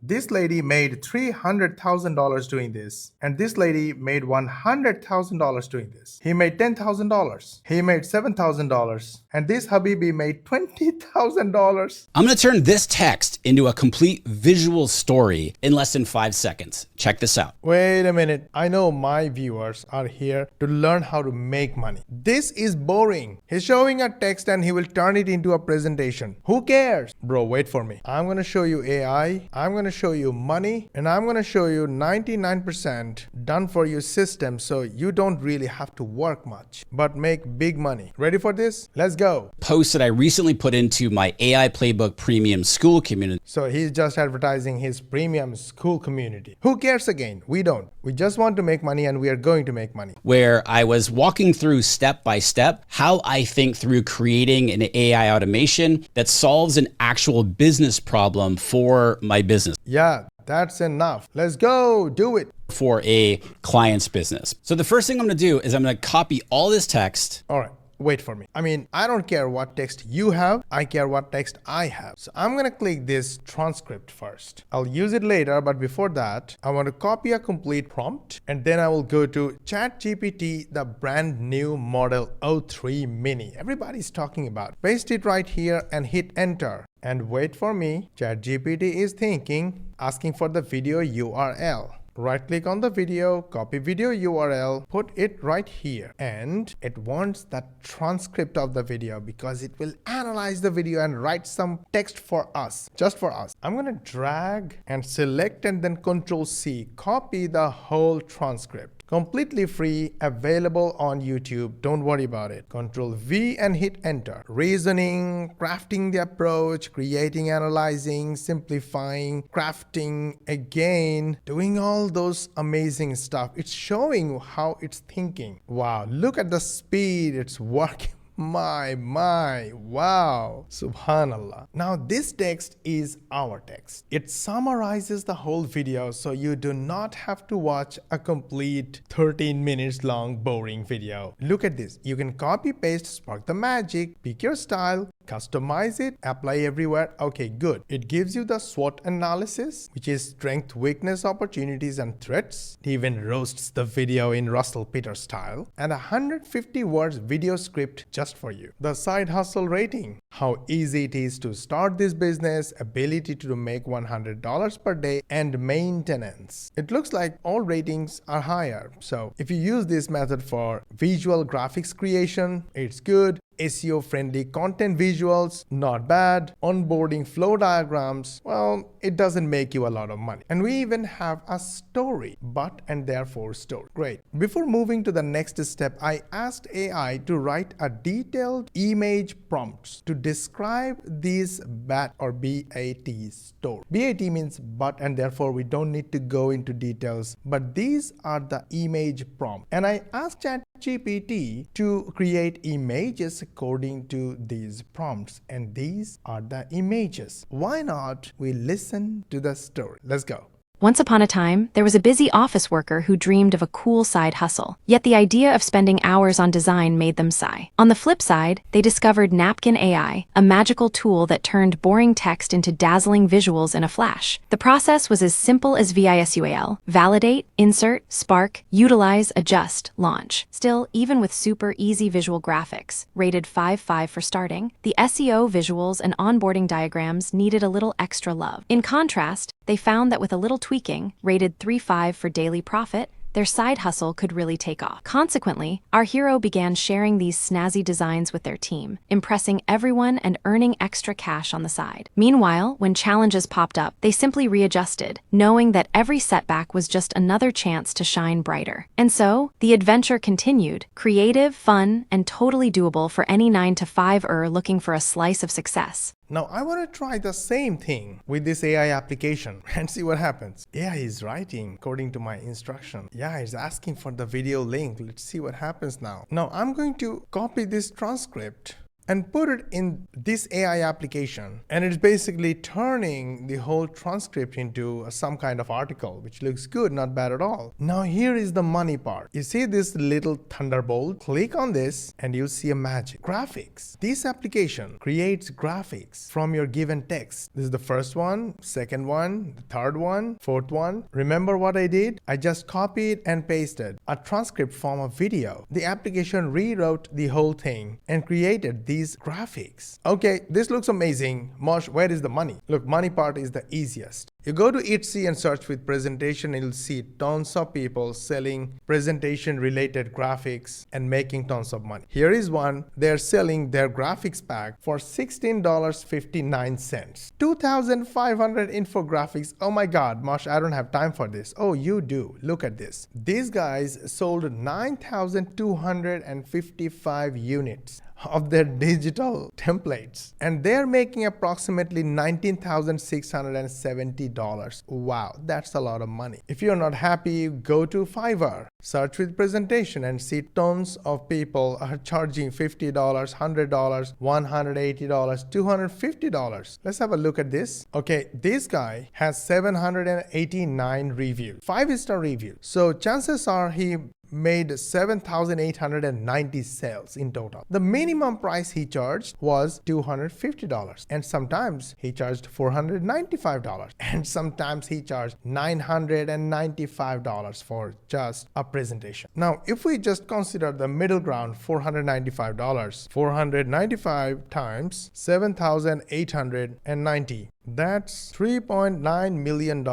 This lady made $300,000 doing this, and this lady made $100,000 doing this. He made $10,000. He made $7,000, and this Habibi made $20,000. I'm going to turn this text into a complete visual story in less than 5 seconds. Check this out. Wait a minute. I know my viewers are here to learn how to make money. This is boring. He's showing a text and he will turn it into a presentation. Who cares? Bro, wait for me. I'm going to show you AI. I'm going to show you money. And I'm going to show you 99% done for you system so you don't really have to work much, but make big money. Ready for this? Let's go. Post that I recently put into my AI Playbook Premium School community. So he's just advertising his premium school community. Who cares again? We don't. We just want to make money and we are going to make money. Where I was walking through step by step how I think through creating an AI automation that solves an actual business problem for my business. Yeah, that's enough. Let's go. Do it. For a client's business. So the first thing I'm going to do is I'm going to copy all this text. All right. Wait for me. I don't care what text you have. I care what text I have. So I'm going to click this transcript first. I'll use it later, but before that, I want to copy a complete prompt and then I will go to ChatGPT, the brand new Model O3 Mini. Everybody's talking about. Paste it right here and hit enter. And wait for me. ChatGPT is thinking, asking for the video URL. Right click on the video, copy video URL, put it right here. And it wants the transcript of the video because it will analyze the video and write some text for us, just for us. I'm gonna drag and select and then Control C, copy the whole transcript. Completely free, available on YouTube. Don't worry about it. Control V and hit enter. Reasoning, crafting the approach, creating, analyzing, simplifying, crafting again, doing all those amazing stuff. It's showing how it's thinking. Wow, look at the speed it's working. My, wow, subhanallah. Now this text is our text. It summarizes the whole video so you do not have to watch a complete 13 minutes long boring video. Look at this. You can copy paste, spark the magic, pick your style, customize it, apply everywhere. Okay, good. It gives you the SWOT analysis, which is strength, weakness, opportunities, and threats. It even roasts the video in Russell Peters style. And 150 words video script just for you. The side hustle rating, how easy it is to start this business, ability to make $100 per day, and maintenance. It looks like all ratings are higher. So if you use this method for visual graphics creation, it's good. SEO friendly content visuals, not bad. Onboarding flow diagrams, well, it doesn't make you a lot of money. And we even have a story, but and therefore story. Great. Before moving to the next step, I asked AI to write a detailed image prompts to describe these BAT or BAT story. BAT means but, and therefore we don't need to go into details, but these are the image prompt. And I asked ChatGPT to create images according to these prompts, and these are the images. Why not we listen to the story? Let's go. Once upon a time, there was a busy office worker who dreamed of a cool side hustle. Yet the idea of spending hours on design made them sigh. On the flip side, they discovered Napkin AI, a magical tool that turned boring text into dazzling visuals in a flash. The process was as simple as VISUAL: validate, insert, spark, utilize, adjust, launch. Still, even with super easy visual graphics, rated 5.5 for starting, the SEO visuals and onboarding diagrams needed a little extra love. In contrast, they found that with a little tweaking, rated 3.5 for daily profit, their side hustle could really take off. Consequently, our hero began sharing these snazzy designs with their team, impressing everyone and earning extra cash on the side. Meanwhile, when challenges popped up, they simply readjusted, knowing that every setback was just another chance to shine brighter. And so, the adventure continued, creative, fun, and totally doable for any 9-to-5-er looking for a slice of success. Now I want to try the same thing with this AI application and see what happens. AI is writing according to my instruction. Yeah, it's asking for the video link. Let's see what happens now. Now I'm going to copy this transcript and put it in this AI application, and it's basically turning the whole transcript into some kind of article, which looks good, not bad at all. Now here is the money part. You see this little thunderbolt? Click on this and you'll see a magic. Graphics. This application creates graphics from your given text. This is the first one, second one, the third one, fourth one. Remember what I did? I just copied and pasted a transcript from a video. The application rewrote the whole thing and created these graphics. Okay, this looks amazing. Mosh, where is the money? Look, money part is the easiest. You go to Etsy and search with presentation, and you'll see tons of people selling presentation related graphics and making tons of money. Here is one. They're selling their graphics pack for $16.59. 2,500 infographics. Oh my God, Mosh, I don't have time for this. Oh, you do. Look at this. These guys sold 9,255 units of their digital templates, and they're making approximately $19,670. Wow, that's a lot of money. If you're not happy, go to Fiverr, search with presentation, and see tons of people are charging $50, $100, $180, $250. Let's have a look at this. Okay, this guy has 789 reviews, 5-star reviews. So chances are he made 7,890 sales in total. The minimum price he charged was $250, and sometimes he charged $495, and sometimes he charged $995 for just a presentation. Now, if we just consider the middle ground, $495, 495 times 7,890, that's $3.9 million.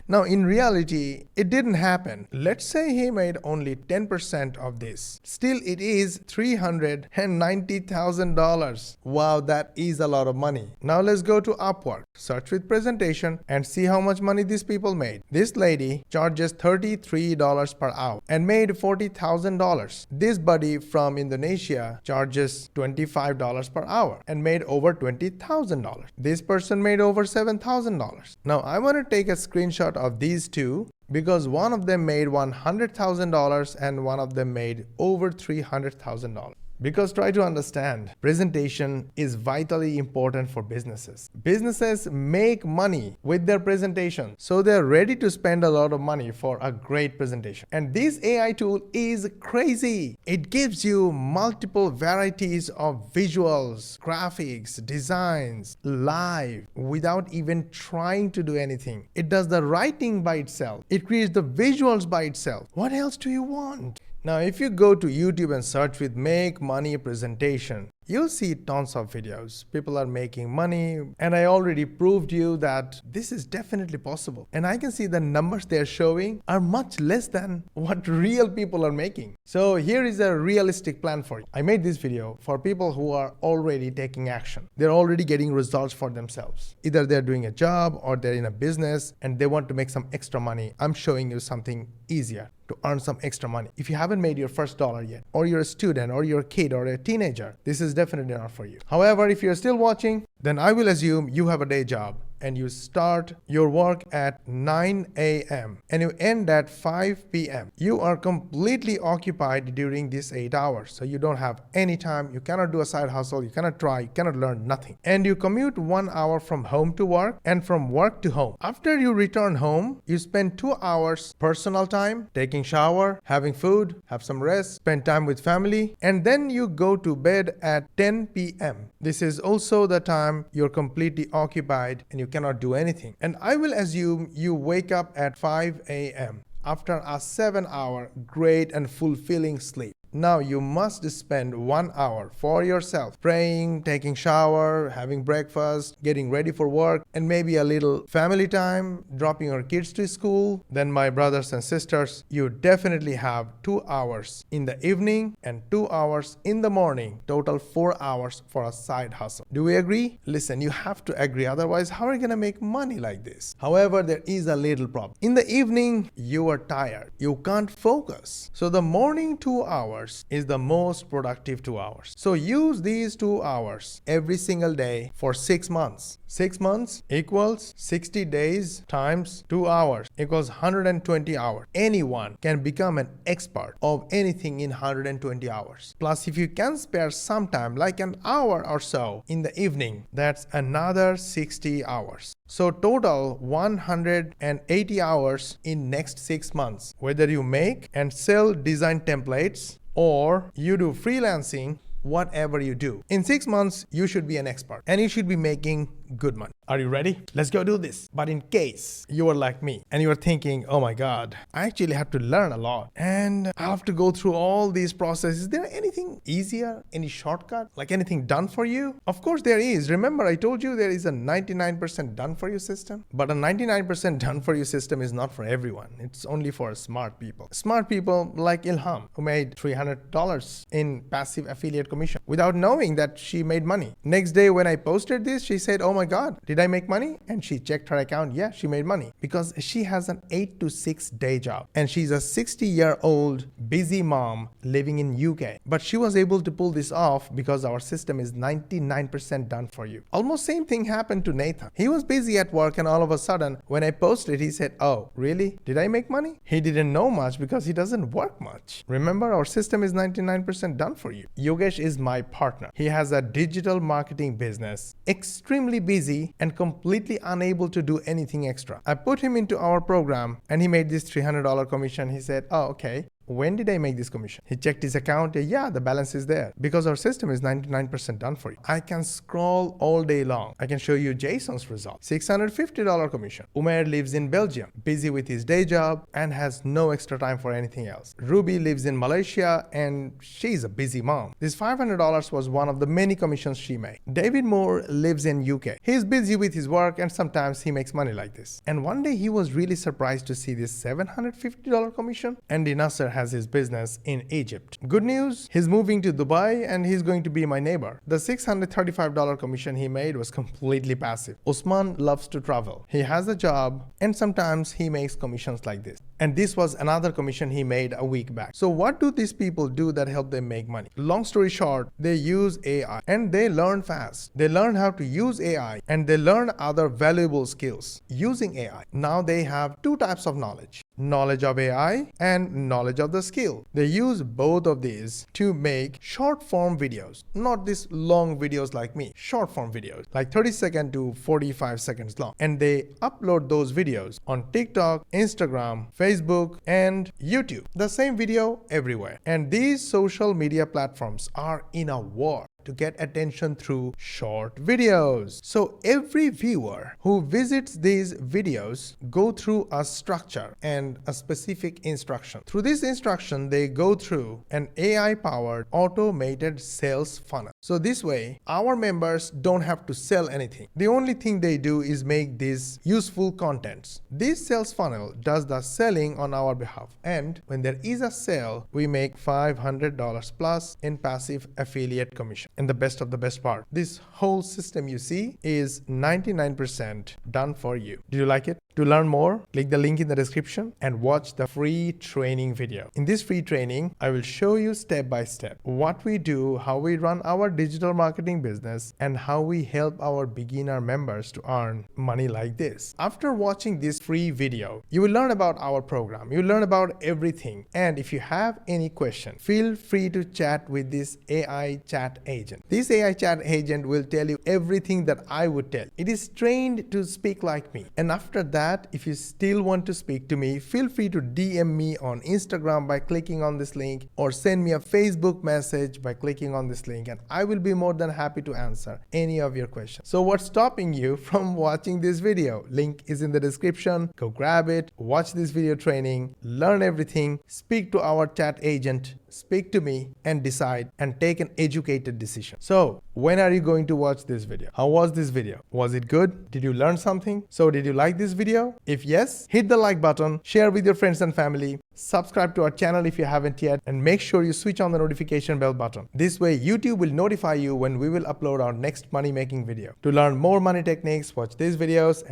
Now, in reality, it didn't happen. Let's say he made only 10% of this. Still, it is $390,000. Wow, that is a lot of money. Now, let's go to Upwork, search with presentation, and see how much money these people made. This lady charges $33 per hour and made $40,000. This buddy from Indonesia charges $25 per hour and made over $20,000. This person made over $7,000. Now I want to take a screenshot of these two, because one of them made $100,000 and one of them made over $300,000. Because try to understand, presentation is vitally important for businesses. Businesses make money with their presentation, so they're ready to spend a lot of money for a great presentation. And this AI tool is crazy. It gives you multiple varieties of visuals, graphics, designs, live, without even trying to do anything. It does the writing by itself. It creates the visuals by itself. What else do you want? Now, if you go to YouTube and search with make money presentation, you'll see tons of videos. People are making money, and I already proved you that this is definitely possible. And I can see the numbers they're showing are much less than what real people are making. So here is a realistic plan for you. I made this video for people who are already taking action. They're already getting results for themselves. Either they're doing a job or they're in a business and they want to make some extra money. I'm showing you something easier to earn some extra money. If you haven't made your first dollar yet, or you're a student, or you're a kid, or a teenager, this is definitely not for you. However, if you're still watching, then I will assume you have a day job and you start your work at 9 a.m. and you end at 5 p.m. You are completely occupied during these 8 hours. So you don't have any time. You cannot do a side hustle. You cannot try. You cannot learn nothing. And you commute 1 hour from home to work and from work to home. After you return home, you spend 2 hours personal time, taking shower, having food, have some rest, spend time with family, and then you go to bed at 10 p.m. This is also the time you're completely occupied and you cannot do anything. And I will assume you wake up at 5 a.m. after a 7-hour great and fulfilling sleep. Now you must spend 1 hour for yourself, praying, taking shower, having breakfast, getting ready for work, and maybe a little family time, dropping your kids to school. Then my brothers and sisters, you definitely have 2 hours in the evening and 2 hours in the morning, total 4 hours for a side hustle. Do we agree? Listen, you have to agree, otherwise how are you gonna make money like this? However, there is a little problem. In the evening, you are tired. You can't focus. So the morning 2 hours is the most productive 2 hours. So use these 2 hours every single day for 6 months. 6 months equals 60 days times 2 hours equals 120 hours. Anyone can become an expert of anything in 120 hours. Plus, if you can spare some time, like an hour or so in the evening, that's another 60 hours. So total 180 hours in next 6 months. Whether you make and sell design templates or you do freelancing, whatever you do, in 6 months, you should be an expert and you should be making good money. Are you ready? Let's go do this. But in case you are like me and you are thinking, oh my God, I actually have to learn a lot and I have to go through all these processes. Is there anything easier, any shortcut, like anything done for you? Of course there is. Remember, I told you there is a 99% done for you system, but a 99% done for you system is not for everyone. It's only for smart people. Smart people like Ilham, who made $300 in passive affiliate commission without knowing that she made money. Next day when I posted this, she said, oh my God, did I make money? And she checked her account. Yeah, she made money because she has an 8 to 6 day job and she's a 60-year-old busy mom living in UK. But she was able to pull this off because our system is 99% done for you. Almost same thing happened to Nathan. He was busy at work and all of a sudden when I posted, he said, oh, really? Did I make money? He didn't know much because he doesn't work much. Remember, our system is 99% done for you. Yogesh is my partner. He has a digital marketing business, extremely busy and completely unable to do anything extra. I put him into our program and he made this $300 commission. He said, oh, okay. When did I make this commission? He checked his account. Yeah, the balance is there because our system is 99% done for you. I can scroll all day long. I can show you Jason's result. $650 commission. Umair lives in Belgium, busy with his day job and has no extra time for anything else. Ruby lives in Malaysia and she's a busy mom. This $500 was one of the many commissions she made. David Moore lives in UK. He's busy with his work and sometimes he makes money like this. And one day he was really surprised to see this $750 commission. And Nasser has his business in Egypt. Good news, he's moving to Dubai and he's going to be my neighbor. The $635 commission he made was completely passive. Usman loves to travel. He has a job and sometimes he makes commissions like this. And this was another commission he made a week back. So what do these people do that help them make money? Long story short, they use AI and they learn fast. They learn how to use AI and they learn other valuable skills using AI. Now they have two types of knowledge. Knowledge of AI and knowledge of the skill. They use both of these to make short form videos, not these long videos like me, short form videos like 30 seconds to 45 seconds long. And they upload those videos on TikTok, Instagram, Facebook, and YouTube. The same video everywhere. And these social media platforms are in a war to get attention through short videos. So every viewer who visits these videos go through a structure and a specific instruction. Through this instruction, they go through an AI-powered automated sales funnel. So this way, our members don't have to sell anything. The only thing they do is make these useful contents. This sales funnel does the selling on our behalf. And when there is a sale, we make $500 plus in passive affiliate commission. And the best of the best part, this whole system you see is 99% done for you. Do you like it? To learn more, click the link in the description and watch the free training video. In this free training, I will show you step by step what we do, how we run our digital marketing business, and how we help our beginner members to earn money like this. After watching this free video, you will learn about our program. You will learn about everything. And if you have any question, feel free to chat with this AI chat agent. This AI chat agent will tell you everything that I would tell. It is trained to speak like me. And after that, if you still want to speak to me, feel free to DM me on Instagram by clicking on this link or send me a Facebook message by clicking on this link and I will be more than happy to answer any of your questions. So what's stopping you from watching this video? Link is in the description. Go grab it, watch this video training, learn everything, speak to our chat agent, speak to me and decide and take an educated decision. So when are you going to watch this video? How was this video? Was it good? Did you learn something? So did you like this video? If yes, hit the like button, share with your friends and family, subscribe to our channel if you haven't yet, and make sure you switch on the notification bell button. This way YouTube will notify you when we will upload our next money making video. To learn more money techniques, watch these videos,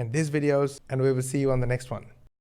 and we will see you on the next one.